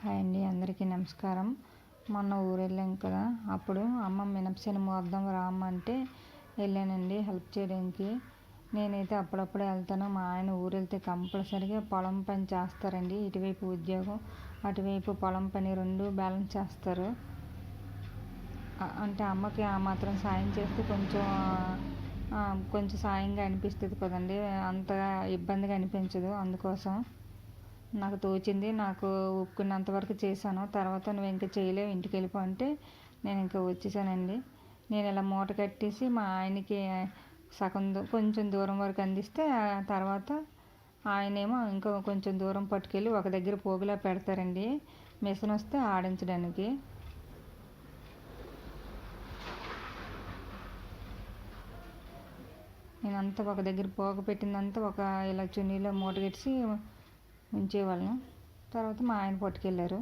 Hi అండి, అందరికీ నమస్కారం. మొన్న ఊరు వెళ్ళాం కదా, అప్పుడు అమ్మ మినపసేను మోద్దాం రామ్మంటే వెళ్ళానండి హెల్ప్ చేయడానికి. నేనైతే అప్పుడప్పుడే వెళ్తాను. మా ఆయన ఊరు వెళ్తే కంపల్సరీగా పొలం పని చేస్తారండి. ఇటువైపు ఉద్యోగం, అటువైపు పొలం పని రెండు బ్యాలెన్స్ చేస్తారు. అంటే అమ్మకి ఆ మాత్రం సాయం చేస్తే కొంచెం సాయంగా అనిపిస్తుంది కదండి, అంతగా ఇబ్బందిగా అనిపించదు. అందుకోసం నాకు తోచింది, నాకు ఒప్పుకున్నంత వరకు చేశాను. తర్వాత నువ్వు ఇంకా చేయలేవు, ఇంటికి వెళ్ళిపో అంటే నేను ఇంకా వచ్చేసానండి. నేను ఇలా మూట కట్టేసి మా ఆయనకి సగం కొంచెం దూరం వరకు అందిస్తే, ఆ తర్వాత ఆయనేమో ఇంకో కొంచెం దూరం పట్టుకెళ్ళి ఒక దగ్గర పోగులా పెడతారండి, మిషన్ వస్తే ఆడించడానికి. నేనంతా ఒక దగ్గర పోగ పెట్టిందంతా ఒక ఇలా చున్నీలో మూట కట్టి ఉంచేవాళ్ళం. తర్వాత మా ఆయన పట్టుకెళ్ళారు.